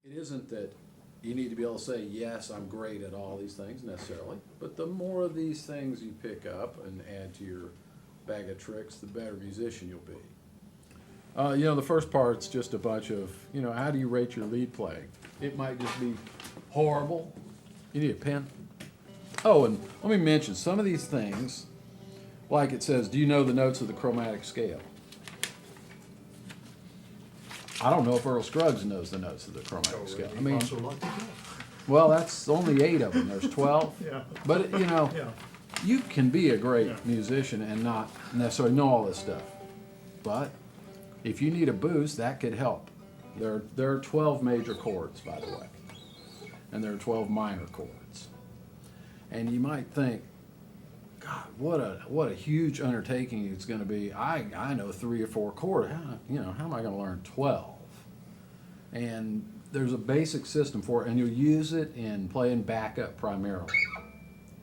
It isn't that you need to be able to say, yes, I'm great at all these things necessarily, but the more of these things you pick up and add to your bag of tricks, the better musician you'll be. The first part's just a bunch of, how do you rate your lead playing? It might just be horrible. You need a pen. Oh, and let me mention some of these things, like it says, do you know the notes of the chromatic scale? I don't know if Earl Scruggs knows the notes of the chromatic scale. I mean, well, that's only 8 of them. There's 12. Yeah. But, Yeah. you can be a great Yeah. musician and not necessarily know all this stuff. But if you need a boost, that could help. There are 12 major chords, by the way. And there are 12 minor chords. And you might think, God, what a huge undertaking it's going to be. I know 3 or 4 chords. How am I going to learn 12? And there's a basic system for it, and you'll use it in playing backup primarily.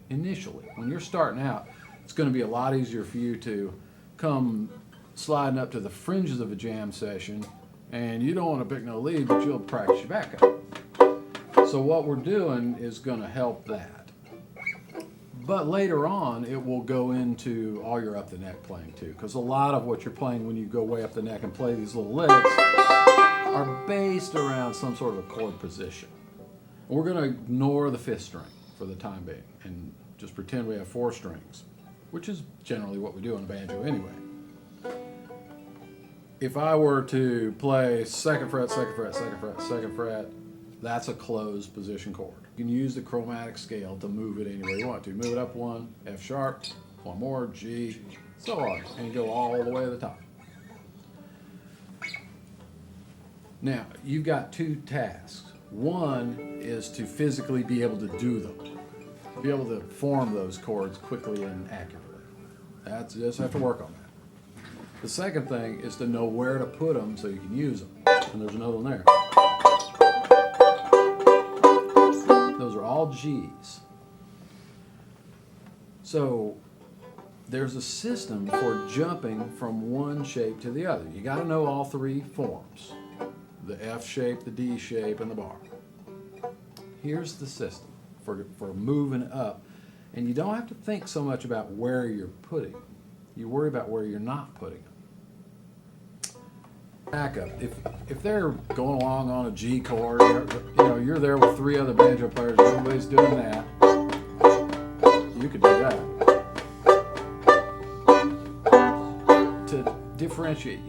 Initially, when you're starting out, it's going to be a lot easier for you to come sliding up to the fringes of a jam session, and you don't want to pick no lead, but you'll practice your backup. So what we're doing is going to help that. But later on, it will go into all your up the neck playing too, because a lot of what you're playing when you go way up the neck and play these little licks are based around some sort of a chord position. We're going to ignore the 5th string for the time being and just pretend we have 4 strings, which is generally what we do on a banjo anyway. If I were to play 2nd fret, 2nd fret, 2nd fret, 2nd fret, that's a closed position chord. You can use the chromatic scale to move it anywhere you want to. Move it up 1, F sharp, 1 more, G, so on, and you go all the way to the top. Now, you've got 2 tasks. One is to physically be able to do them, be able to form those chords quickly and accurately. You just have to work on that. The second thing is to know where to put them so you can use them. And there's another one there. Those are all G's. So there's a system for jumping from one shape to the other. You got to know all 3 forms. The F shape, the D shape, and the bar. Here's the system for moving up. And you don't have to think so much about where you're putting them. You worry about where you're not putting them. Backup. If they're going along on a G chord, you're there with 3 other banjo players, everybody's doing that, you could do that. To differentiate,